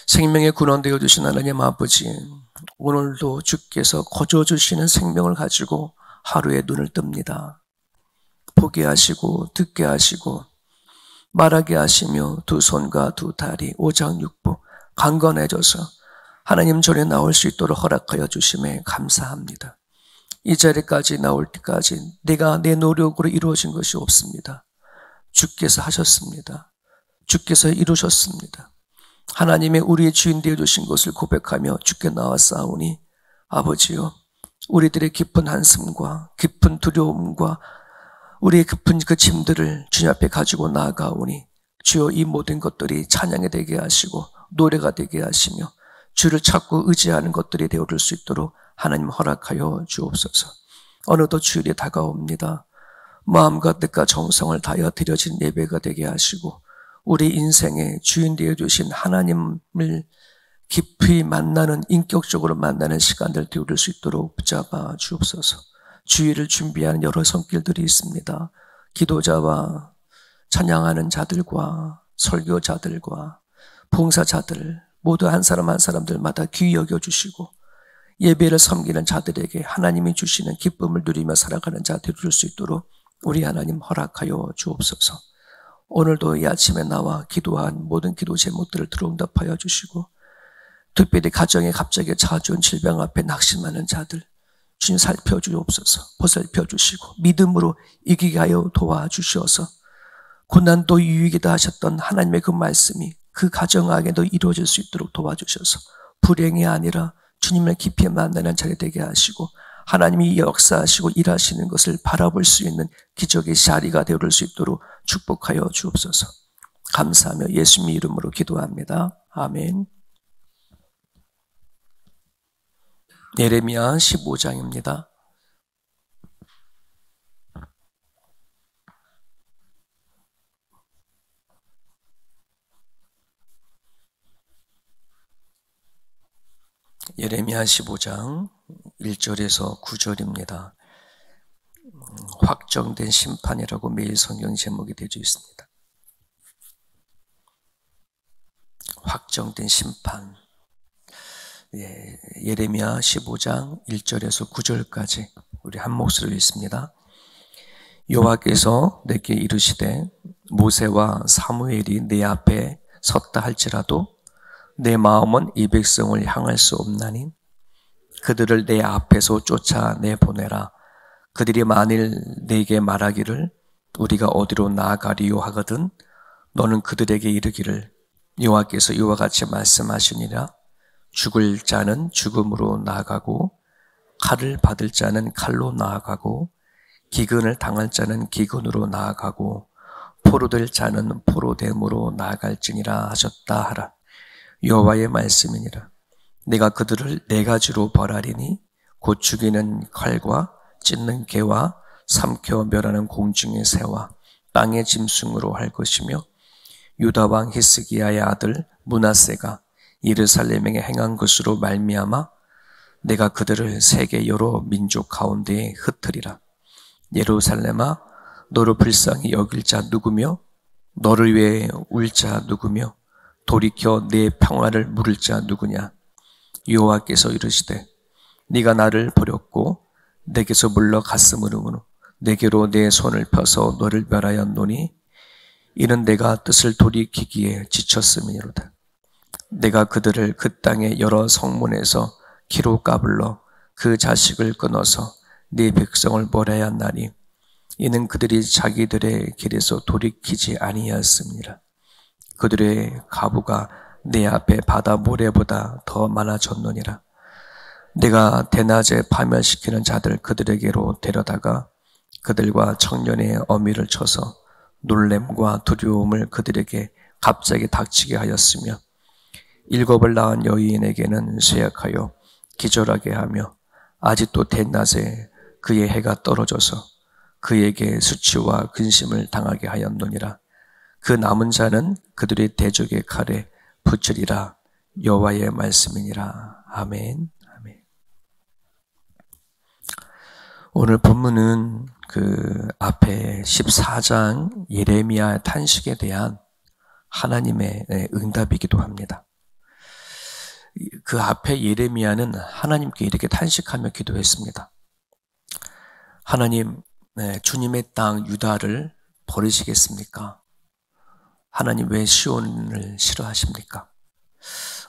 생명의 근원 되어 주신 하나님 아버지, 오늘도 주께서 거저 주시는 생명을 가지고 하루에 눈을 뜹니다. 보게 하시고 듣게 하시고 말하게 하시며 두 손과 두 다리 오장육부 강건해져서 하나님 전에 나올 수 있도록 허락하여 주심에 감사합니다. 이 자리까지 나올 때까지 내가 내 노력으로 이루어진 것이 없습니다. 주께서 하셨습니다. 주께서 이루셨습니다. 하나님의 우리의 주인 되어 주신 것을 고백하며 주께 나왔사오니 아버지여, 우리들의 깊은 한숨과 깊은 두려움과 우리의 깊은 그 짐들을 주님 앞에 가지고 나아가오니 주여, 이 모든 것들이 찬양이 되게 하시고 노래가 되게 하시며 주를 찾고 의지하는 것들이 되어줄 수 있도록 하나님 허락하여 주옵소서. 어느덧 주일이 다가옵니다. 마음과 뜻과 정성을 다하여 드려진 예배가 되게 하시고 우리 인생의 주인 되어 주신 하나님을 깊이 만나는, 인격적으로 만나는 시간들 되어줄 수 있도록 붙잡아 주옵소서. 주일을 준비하는 여러 손길들이 있습니다. 기도자와 찬양하는 자들과 설교자들과 봉사자들 모두 한 사람 한 사람들마다 귀히 여겨주시고 예배를 섬기는 자들에게 하나님이 주시는 기쁨을 누리며 살아가는 자 되어줄 수 있도록 우리 하나님 허락하여 주옵소서. 오늘도 이 아침에 나와 기도한 모든 기도 제목들을 들어응답하여 주시고 특별히 가정에 갑자기 찾아온 질병 앞에 낙심하는 자들 주님 살펴주옵소서. 보살펴 주시고 믿음으로 이기게 하여 도와주시어서 고난도 유익이다 하셨던 하나님의 그 말씀이 그 가정 안에도 이루어질 수 있도록 도와주셔서 불행이 아니라 주님을 깊이 만나는 자리 되게 하시고 하나님이 역사하시고 일하시는 것을 바라볼 수 있는 기적의 자리가 되어줄 수 있도록 축복하여 주옵소서. 감사하며 예수님의 이름으로 기도합니다. 아멘. 예레미야 15장입니다. 예레미야 15장 1절에서 9절입니다. 확정된 심판이라고 매일 성경 제목이 되어 있습니다. 확정된 심판. 예레미야 15장 1절에서 9절까지 우리 한 목소리로 읽습니다. 여호와께서 내게 이르시되 모세와 사무엘이 내 앞에 섰다 할지라도 내 마음은 이 백성을 향할 수 없나니 그들을 내 앞에서 쫓아내보내라. 그들이 만일 내게 말하기를 우리가 어디로 나아가리요 하거든 너는 그들에게 이르기를 여호와께서 이와 같이 말씀하시니라. 죽을 자는 죽음으로 나아가고 칼을 받을 자는 칼로 나아가고 기근을 당할 자는 기근으로 나아가고 포로될 자는 포로됨으로 나아갈지니라 하셨다 하라. 여호와의 말씀이니라. 내가 그들을 네 가지로 벌하리니 곧 죽이는 칼과 찢는 개와 삼켜 멸하는 공중의 새와 땅의 짐승으로 할 것이며 유다 왕 히스기야의 아들 므낫세가 예루살렘에 행한 것으로 말미암아 내가 그들을 세계 여러 민족 가운데에 흩으리라. 예루살렘아, 너를 불쌍히 여길 자 누구며 너를 위해 울 자 누구며 돌이켜 내 평화를 물을 자 누구냐. 여호와께서 이르시되 네가 나를 버렸고 내게서 물러갔으므로 내게로 내 손을 펴서 너를 멸하였노니 이는 내가 뜻을 돌이키기에 지쳤음이로다. 내가 그들을 그 땅의 여러 성문에서 키로 까불러 그 자식을 끊어서 네 백성을 몰아야하나니 이는 그들이 자기들의 길에서 돌이키지 아니하였습니다. 그들의 가부가 내 앞에 바다 모래보다 더 많아졌느니라. 내가 대낮에 파멸시키는 자들 그들에게로 데려다가 그들과 청년의 어미를 쳐서 놀램과 두려움을 그들에게 갑자기 닥치게 하였으며 일곱을 낳은 여인에게는 쇠약하여 기절하게 하며 아직도 대낮에 그의 해가 떨어져서 그에게 수치와 근심을 당하게 하였느니라. 그 남은 자는 그들의 대적의 칼에 붙으리라. 여호와의 말씀이니라. 아멘. 아멘. 오늘 본문은 그 앞에 14장 예레미야 탄식에 대한 하나님의 응답이기도 합니다. 그 앞에 예레미야는 하나님께 이렇게 탄식하며 기도했습니다. 하나님, 주님의 땅 유다를 버리시겠습니까? 하나님 왜 시온을 싫어하십니까?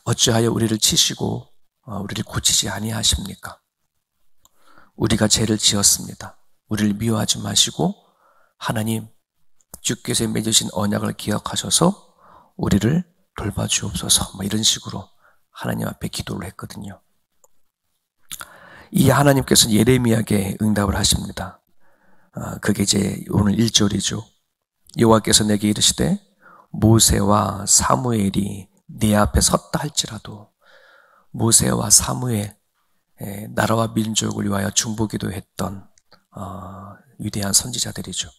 어찌하여 우리를 치시고 우리를 고치지 아니하십니까? 우리가 죄를 지었습니다. 우리를 미워하지 마시고 하나님 주께서 맺으신 언약을 기억하셔서 우리를 돌봐주옵소서, 이런 식으로 하나님 앞에 기도를 했거든요. 이 하나님께서는 예레미야에게 응답을 하십니다. 그게 이제 오늘 1절이죠. 여호와께서 내게 이르시되 모세와 사무엘이 네 앞에 섰다 할지라도, 모세와 사무엘, 나라와 민족을 위하여 중보기도 했던 위대한 선지자들이죠.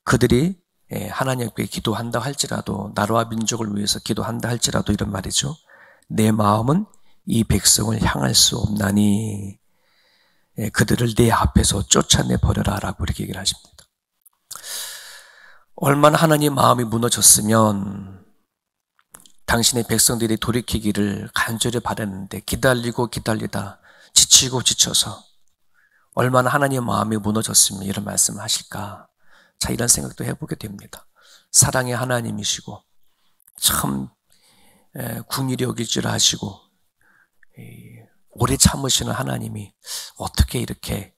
그들이 하나님께 기도한다 할지라도, 나라와 민족을 위해서 기도한다 할지라도, 이런 말이죠. 내 마음은 이 백성을 향할 수 없나니 그들을 내 앞에서 쫓아내 버려라 라고 이렇게 얘기를 하십니다. 얼마나 하나님 마음이 무너졌으면 당신의 백성들이 돌이키기를 간절히 바랐는데 기다리고 기다리다 지치고 지쳐서 얼마나 하나님 마음이 무너졌으면 이런 말씀을 하실까. 자, 이런 생각도 해보게 됩니다. 사랑의 하나님이시고 참 궁일이 여길 줄 아시고 오래 참으시는 하나님이 어떻게 이렇게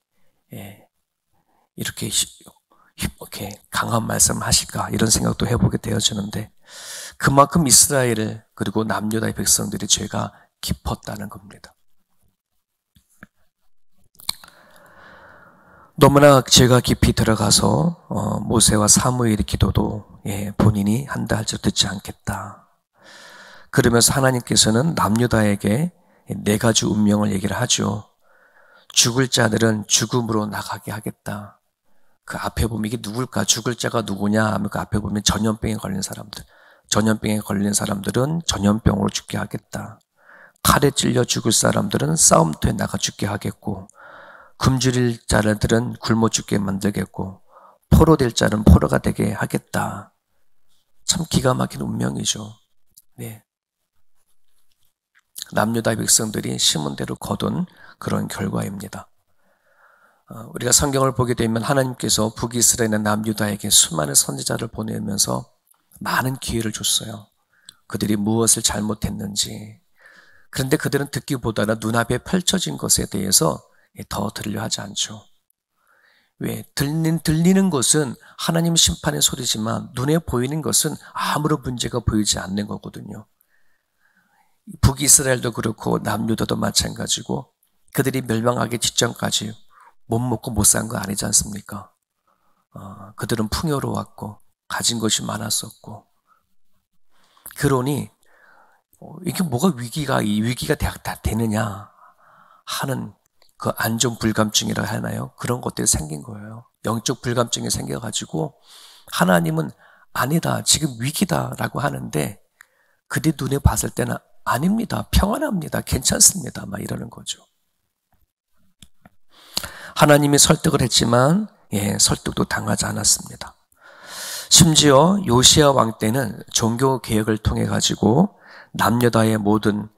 강한 말씀을 하실까, 이런 생각도 해보게 되어지는데, 그만큼 이스라엘 그리고 남유다의 백성들의 죄가 깊었다는 겁니다. 너무나 죄가 깊이 들어가서 모세와 사무엘의 기도도 본인이 한다 할지라도 듣지 않겠다. 그러면서 하나님께서는 남유다에게 네 가지 운명을 얘기를 하죠. 죽을 자들은 죽음으로 나가게 하겠다. 그 앞에 보면 이게 누굴까? 죽을 자가 누구냐 하면 그 앞에 보면 전염병에 걸린 사람들. 전염병에 걸린 사람들은 전염병으로 죽게 하겠다. 칼에 찔려 죽을 사람들은 싸움터에 나가 죽게 하겠고, 굶주릴 자들은 굶어 죽게 만들겠고, 포로 될 자는 포로가 되게 하겠다. 참 기가 막힌 운명이죠. 네. 남유다 백성들이 심은 대로 거둔 그런 결과입니다. 우리가 성경을 보게 되면 하나님께서 북이스라엘의 남유다에게 수많은 선지자를 보내면서 많은 기회를 줬어요. 그들이 무엇을 잘못했는지. 그런데 그들은 듣기보다는 눈앞에 펼쳐진 것에 대해서 더 들으려 하지 않죠. 왜? 들리는 것은 하나님 심판의 소리지만 눈에 보이는 것은 아무런 문제가 보이지 않는 거거든요. 북이스라엘도 그렇고 남유다도 마찬가지고, 그들이 멸망하기 직전까지 못 먹고 못 산 거 아니지 않습니까? 그들은 풍요로웠고 가진 것이 많았었고, 그러니 이게 뭐가 이 위기가 다 되느냐 하는 그 안전 불감증이라 하나요? 그런 것들이 생긴 거예요. 영적 불감증이 생겨가지고 하나님은 아니다, 지금 위기다라고 하는데 그들 눈에 봤을 때는 아닙니다, 평안합니다, 괜찮습니다, 막 이러는 거죠. 하나님이 설득을 했지만 설득도 당하지 않았습니다. 심지어 요시야 왕 때는 종교 개혁을 통해 가지고 남유다의 모든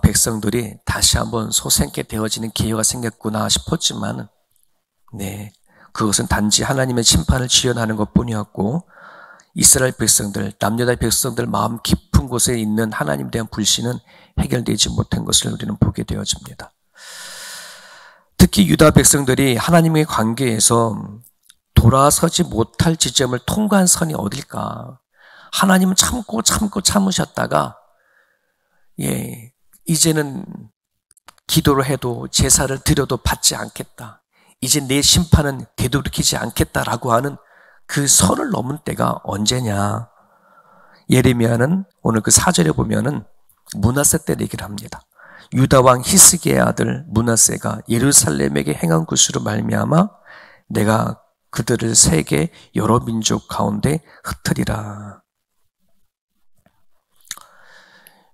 백성들이 다시 한번 소생케 되어지는 기회가 생겼구나 싶었지만, 그것은 단지 하나님의 심판을 지연하는 것뿐이었고, 이스라엘 백성들, 남유다의 백성들 마음 깊은 곳에 있는 하나님에 대한 불신은 해결되지 못한 것을 우리는 보게 되어집니다. 특히 유다 백성들이 하나님의 관계에서 돌아서지 못할 지점을 통과한 선이 어딜까? 하나님은 참으셨다가 이제는 기도를 해도 제사를 드려도 받지 않겠다, 이제 내 심판은 되돌이키지 않겠다라고 하는 그 선을 넘은 때가 언제냐? 예레미야는 오늘 그 4절에 보면은 므낫세 때 얘기를 합니다. 유다 왕 히스기야의 아들 므낫세가 예루살렘에게 행한 것으로 말미암아 내가 그들을 세계 여러 민족 가운데 흩으리라.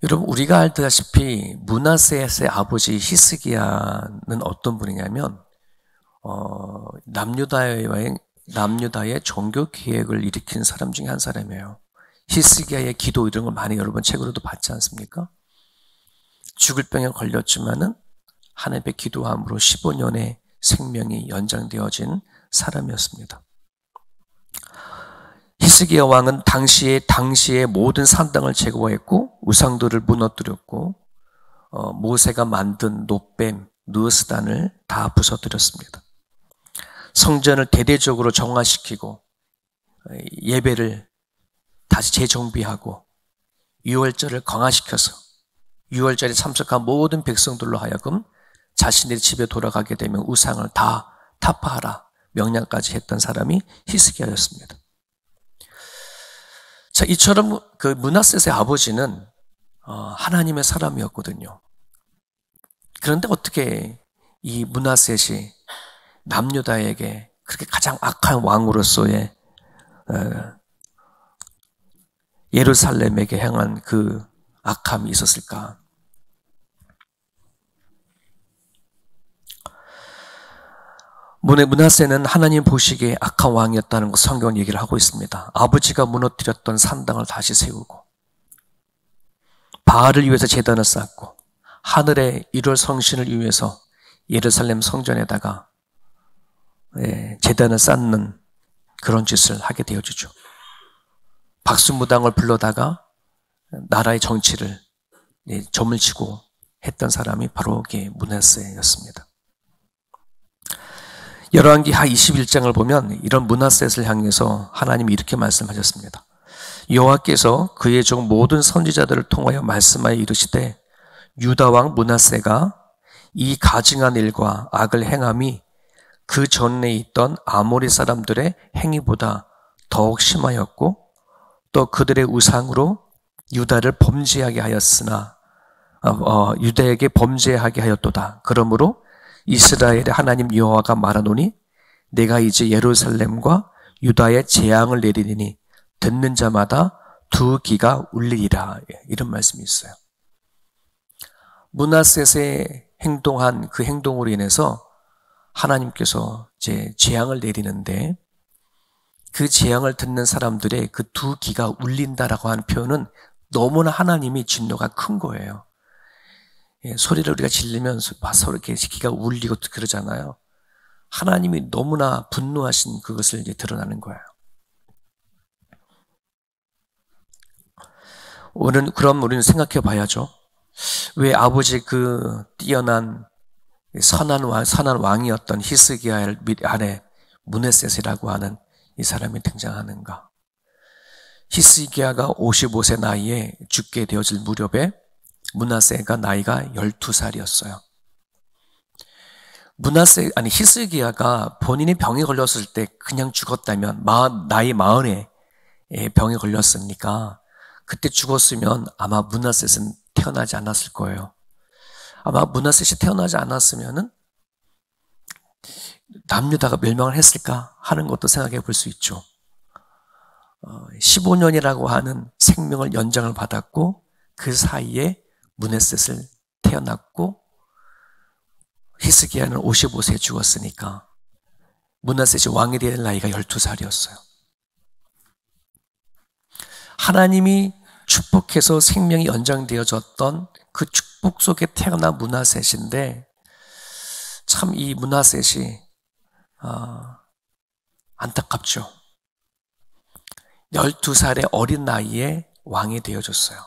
여러분, 우리가 알다시피 므낫세의 아버지 히스기야는 어떤 분이냐면 남유다의 종교 개혁을 일으킨 사람 중에 한 사람이에요. 히스기야의 기도 이런 걸 많이 여러분 책으로도 봤지 않습니까? 죽을 병에 걸렸지만은 하나님의 기도함으로 15년의 생명이 연장되어진 사람이었습니다. 히스기야 왕은 당시에 모든 산당을 제거했고 우상들을 무너뜨렸고 모세가 만든 놋뱀, 느스단을 다 부서뜨렸습니다. 성전을 대대적으로 정화시키고 예배를 다시 재정비하고 유월절을 강화시켜서 유월절에 참석한 모든 백성들로 하여금 자신의 집에 돌아가게 되면 우상을 다 타파하라 명령까지 했던 사람이 히스기야였습니다. 자, 이처럼 그 므낫셋의 아버지는 하나님의 사람이었거든요. 그런데 어떻게 이 므낫셋이 남유다에게 그렇게 가장 악한 왕으로서의 예루살렘에게 행한 그 악함이 있었을까? 므낫세는 하나님 보시기에 악한 왕이었다는 것 성경은 얘기를 하고 있습니다. 아버지가 무너뜨렸던 산당을 다시 세우고 바알을 위해서 제단을 쌓고 하늘의 1월 성신을 위해서 예루살렘 성전에다가 제단을 쌓는 그런 짓을 하게 되어지죠. 박수무당을 불러다가 나라의 정치를 점을 치고 했던 사람이 바로 므낫세였습니다. 열왕기하 21장을 보면 이런 므낫셋을 향해서 하나님이 이렇게 말씀하셨습니다. 여호와께서 그의 종 모든 선지자들을 통하여 말씀하여 이르시되 유다 왕 므낫세가 이 가증한 일과 악을 행함이 그 전에 있던 아모리 사람들의 행위보다 더욱 심하였고 또 그들의 우상으로 유다를 범죄하게 하였으나 유다에게 범죄하게 하였도다. 그러므로 이스라엘의 하나님 여호와가 말하노니 내가 이제 예루살렘과 유다에 재앙을 내리니 듣는 자마다 두 귀가 울리리라. 이런 말씀이 있어요. 므낫셋의 행동한 그 행동으로 인해서 하나님께서 이제 재앙을 내리는데 그 재앙을 듣는 사람들의 그 두 귀가 울린다라고 하는 표현은 너무나 하나님이 진노가 큰 거예요. 소리를 우리가 지르면 서로 이렇게 귀가 울리고 그러잖아요. 하나님이 너무나 분노하신 그것을 이제 드러나는 거예요. 그럼 우리는 생각해 봐야죠. 왜 아버지 그 뛰어난 선한 왕이었던 히스기야 아래 므낫셋이라고 하는 이 사람이 등장하는가? 히스기야가 55세 나이에 죽게 되어질 무렵에 므낫세가 나이가 12살이었어요. 히스기야가 본인이 병에 걸렸을 때 그냥 죽었다면 나이 40에 병에 걸렸으니까 그때 죽었으면 아마 므낫셋은 태어나지 않았을 거예요. 아마 므낫셋이 태어나지 않았으면은 남유다가 멸망을 했을까 하는 것도 생각해 볼 수 있죠. 15년이라고 하는 생명을 연장을 받았고 그 사이에 므낫셋을 태어났고 히스기야는 55세에 죽었으니까 므낫셋이 왕이 될 나이가 12살이었어요. 하나님이 축복해서 생명이 연장되어졌던 그 축복 속에 태어난 므낫셋인데 참 이 므낫셋이 안타깝죠. 12살의 어린 나이에 왕이 되어졌어요.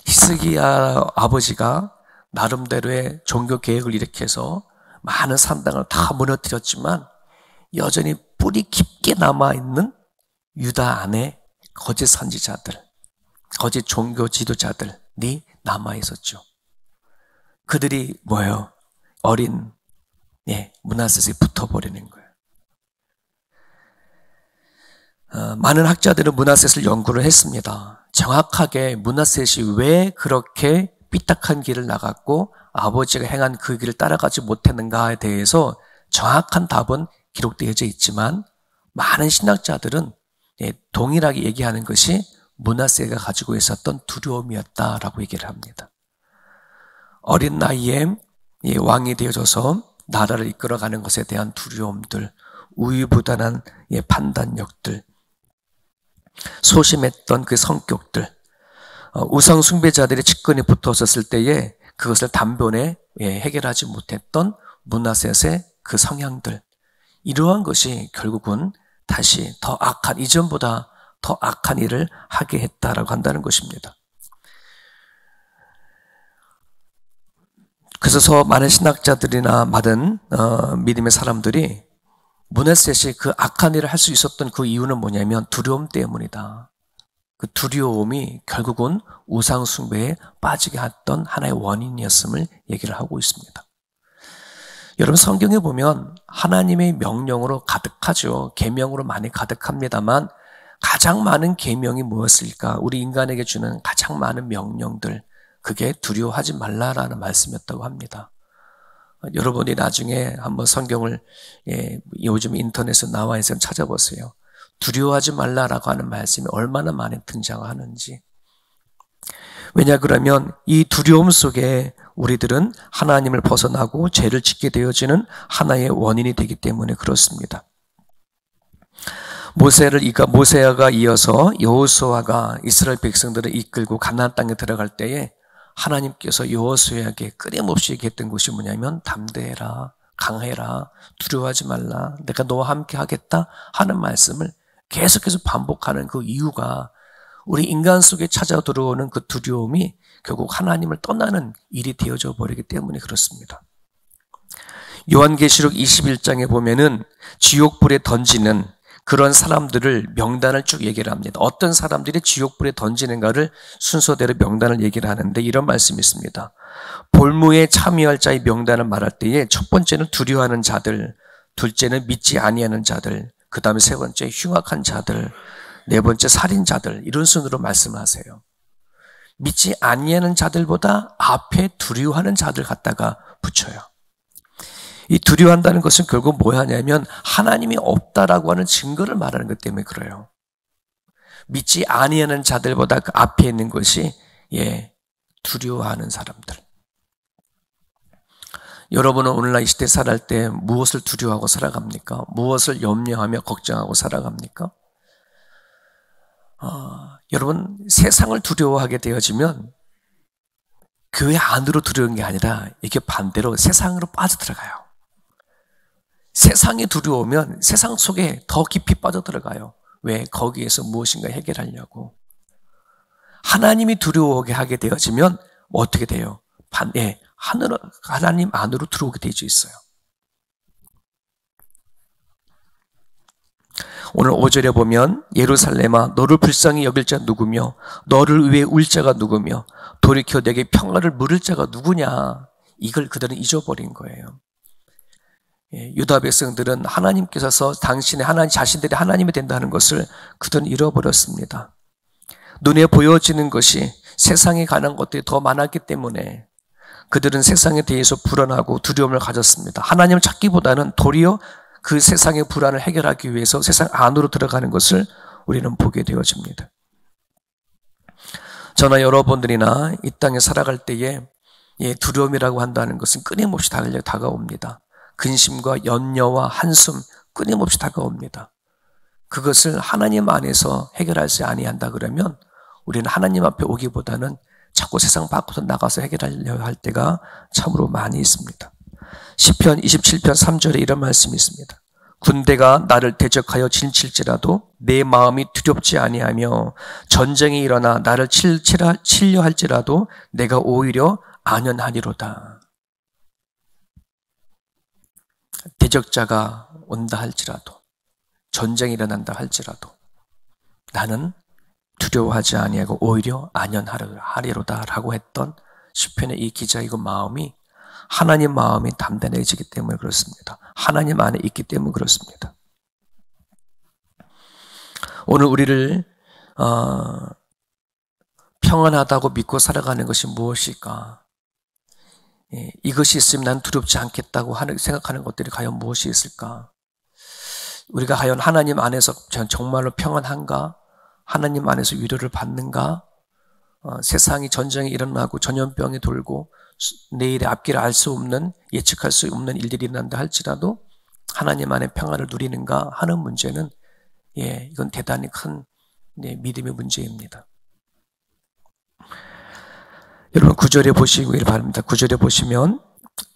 히스기야 아버지가 나름대로의 종교 계획을 일으켜서 많은 산당을 다 무너뜨렸지만 여전히 뿌리 깊게 남아있는 유다 안에 거짓 선지자들, 거짓 종교 지도자들이 남아있었죠. 그들이 뭐예요? 어린 므낫셋에 붙어버리는 거예요. 많은 학자들은 므낫셋을 연구를 했습니다. 정확하게 므낫셋이 왜 그렇게 삐딱한 길을 나갔고 아버지가 행한 그 길을 따라가지 못했는가에 대해서 정확한 답은 기록되어져 있지만 많은 신학자들은 동일하게 얘기하는 것이 므낫세가 가지고 있었던 두려움이었다라고 얘기를 합니다. 어린 나이에 왕이 되어져서 나라를 이끌어가는 것에 대한 두려움들, 우유부단한 판단력들, 소심했던 그 성격들, 우상 숭배자들의 측근에 붙었었을 때에 그것을 단번에 해결하지 못했던 므낫셋의 그 성향들, 이러한 것이 결국은 다시 더 악한, 이전보다 더 악한 일을 하게 했다라고 한다는 것입니다. 그래서 많은 신학자들이나 많은 믿음의 사람들이 므낫셋이 그 악한 일을 할 수 있었던 그 이유는 뭐냐면 두려움 때문이다. 그 두려움이 결국은 우상 숭배에 빠지게 했던 하나의 원인이었음을 얘기를 하고 있습니다. 여러분, 성경에 보면 하나님의 명령으로 가득하죠. 계명으로 많이 가득합니다만 가장 많은 계명이 무엇일까? 우리 인간에게 주는 가장 많은 명령들, 그게 두려워하지 말라라는 말씀이었다고 합니다. 여러분이 나중에 한번 성경을 요즘 인터넷에 나와 있으면 찾아보세요. 두려워하지 말라라고 하는 말씀이 얼마나 많이 등장하는지. 왜냐 그러면 이 두려움 속에 우리들은 하나님을 벗어나고 죄를 짓게 되어지는 하나의 원인이 되기 때문에 그렇습니다. 모세가 이어서 여호수아가 이스라엘 백성들을 이끌고 가나안 땅에 들어갈 때에 하나님께서 여호수아에게 끊임없이 얘기했던 것이 뭐냐면 담대해라, 강해라, 두려워하지 말라, 내가 너와 함께 하겠다 하는 말씀을 계속해서 반복하는 그 이유가 우리 인간 속에 찾아 들어오는 그 두려움이 결국 하나님을 떠나는 일이 되어져 버리기 때문에 그렇습니다. 요한계시록 21장에 보면은 지옥불에 던지는 그런 사람들을 명단을 쭉 얘기를 합니다. 어떤 사람들이 지옥불에 던지는가를 순서대로 명단을 얘기를 하는데 이런 말씀이 있습니다. 볼무에 참여할 자의 명단을 말할 때에 첫 번째는 두려워하는 자들, 둘째는 믿지 아니하는 자들, 그 다음에 세 번째 흉악한 자들, 네 번째 살인자들, 이런 순으로 말씀하세요. 믿지 아니하는 자들보다 앞에 두려워하는 자들 갖다가 붙여요. 이 두려워한다는 것은 결국 뭐 하냐면 하나님이 없다라고 하는 증거를 말하는 것 때문에 그래요. 믿지 아니하는 자들보다 그 앞에 있는 것이 두려워하는 사람들. 여러분은 오늘날 이 시대 살아갈 때 무엇을 두려워하고 살아갑니까? 무엇을 염려하며 걱정하고 살아갑니까? 여러분, 세상을 두려워하게 되어지면 교회 안으로 들어오는 게 아니라 이게 반대로 세상으로 빠져들어가요. 세상이 두려우면 세상 속에 더 깊이 빠져들어가요. 왜? 거기에서 무엇인가 해결하려고. 하나님이 두려워하게 하게 되어지면 어떻게 돼요? 하나님 안으로 들어오게 되어 있어요. 오늘 5절에 보면 예루살렘아 너를 불쌍히 여길 자 누구며 너를 위해 울 자가 누구며 돌이켜 내게 평화를 물을 자가 누구냐. 이걸 그들은 잊어버린 거예요. 유다 백성들은 하나님께서 자신들이 하나님이 된다는 것을 그들은 잃어버렸습니다. 눈에 보여지는 것이 세상에 관한 것들이 더 많았기 때문에 그들은 세상에 대해서 불안하고 두려움을 가졌습니다. 하나님을 찾기보다는 도리어 그 세상의 불안을 해결하기 위해서 세상 안으로 들어가는 것을 우리는 보게 되어집니다. 저나 여러분들이나 이 땅에 살아갈 때에 두려움이라고 한다는 것은 끊임없이 다가옵니다. 근심과 염려와 한숨 끊임없이 다가옵니다. 그것을 하나님 안에서 해결할 수 아니한다 그러면 우리는 하나님 앞에 오기보다는 자꾸 세상 밖으로 나가서 해결하려고 할 때가 참으로 많이 있습니다. 시편 27편 3절에 이런 말씀이 있습니다. 군대가 나를 대적하여 진칠지라도 내 마음이 두렵지 아니하며 전쟁이 일어나 나를 치려 할지라도 내가 오히려 안연하리로다. 대적자가 온다 할지라도 전쟁이 일어난다 할지라도 나는 두려워하지 아니하고 오히려 안연하리로다 라고 했던 시편의 이 기자의 그 마음이 하나님 마음이 단단해지기 때문에 그렇습니다. 하나님 안에 있기 때문에 그렇습니다. 오늘 우리를 평안하다고 믿고 살아가는 것이 무엇일까? 이것이 있으면 난 두렵지 않겠다고 생각하는 것들이 과연 무엇이 있을까? 우리가 과연 하나님 안에서 정말로 평안한가? 하나님 안에서 위로를 받는가? 세상이 전쟁이 일어나고 전염병이 돌고 내일의 앞길을 알 수 없는, 예측할 수 없는 일들이 일어난다 할지라도 하나님 안에 평안을 누리는가 하는 문제는 이건 대단히 큰 믿음의 문제입니다. 여러분 9절에 보시길 바랍니다. 9절에 보시면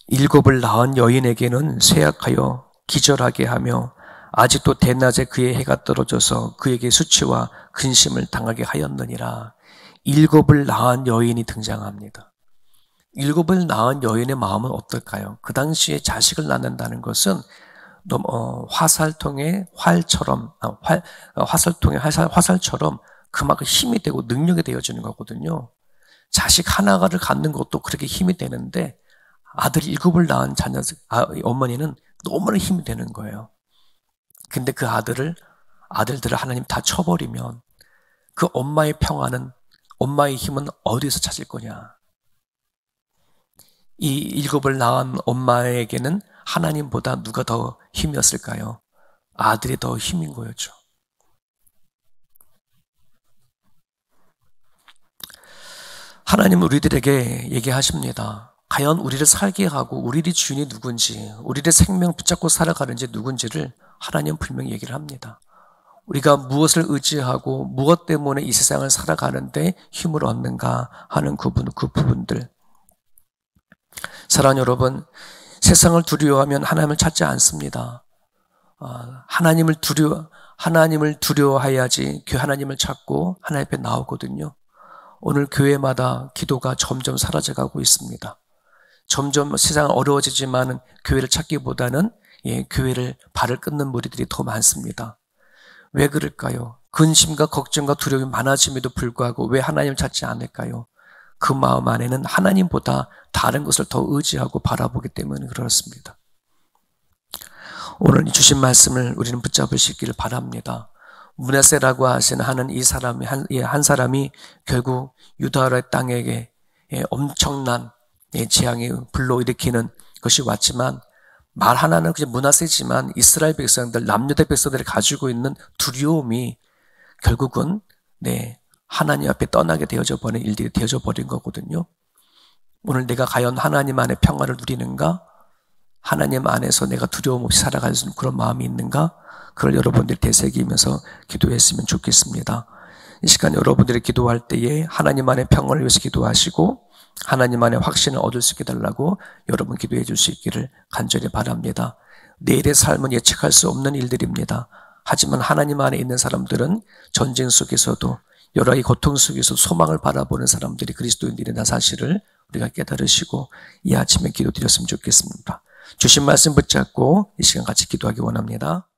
일곱을 낳은 여인에게는 쇠약하여 기절하게 하며 아직도 대낮에 그의 해가 떨어져서 그에게 수치와 근심을 당하게 하였느니라. 일곱을 낳은 여인이 등장합니다. 일곱을 낳은 여인의 마음은 어떨까요? 그 당시에 자식을 낳는다는 것은 화살통의 활처럼 그만큼 힘이 되고 능력이 되어지는 거거든요. 자식 하나를 갖는 것도 그렇게 힘이 되는데 아들 일곱을 낳은 어머니는 너무나 힘이 되는 거예요. 근데 그 아들들을 하나님 다 쳐버리면 그 엄마의 평화는, 엄마의 힘은 어디서 찾을 거냐? 이 일곱을 낳은 엄마에게는 하나님보다 누가 더 힘이었을까요? 아들이 더 힘인 거였죠. 하나님은 우리들에게 얘기하십니다. 과연 우리를 살게 하고 우리의 주인이 누군지, 우리의 생명 붙잡고 살아가는지 누군지를 하나님은 분명히 얘기를 합니다. 우리가 무엇을 의지하고 무엇 때문에 이 세상을 살아가는데 힘을 얻는가 하는 그 부분들. 사랑하는 여러분, 세상을 두려워하면 하나님을 찾지 않습니다. 하나님을 두려워해야지 하나님을 찾고 하나님 앞에 나오거든요. 오늘 교회마다 기도가 점점 사라져가고 있습니다. 점점 세상은 어려워지지만 교회를 찾기보다는 교회를 발을 끊는 무리들이 더 많습니다. 왜 그럴까요? 근심과 걱정과 두려움이 많아짐에도 불구하고 왜 하나님을 찾지 않을까요? 그 마음 안에는 하나님보다 다른 것을 더 의지하고 바라보기 때문에 그렇습니다. 오늘 주신 말씀을 우리는 붙잡으시기를 바랍니다. 므낫세라고 하는 이 사람이 한 사람이 결국 유다의 땅에게 엄청난 재앙이 불러일으키는 것이 왔지만, 말 하나는 그냥 므낫세지만 이스라엘 백성들, 남유다 백성들이 가지고 있는 두려움이 결국은 하나님 앞에 떠나게 되어져 버린 일들이 되어져 버린 거거든요. 오늘 내가 과연 하나님 안에 평화를 누리는가? 하나님 안에서 내가 두려움 없이 살아갈 수 있는 그런 마음이 있는가? 그걸 여러분들이 되새기면서 기도했으면 좋겠습니다. 이 시간 여러분들이 기도할 때에 하나님 안에 평화를 위해서 기도하시고 하나님 안에 확신을 얻을 수 있게 달라고 여러분 기도해 줄 수 있기를 간절히 바랍니다. 내일의 삶은 예측할 수 없는 일들입니다. 하지만 하나님 안에 있는 사람들은 전쟁 속에서도 여러 가지 고통 속에서 소망을 바라보는 사람들이 그리스도인들이라는 사실을 우리가 깨달으시고 이 아침에 기도드렸으면 좋겠습니다. 주신 말씀 붙잡고 이 시간 같이 기도하기 원합니다.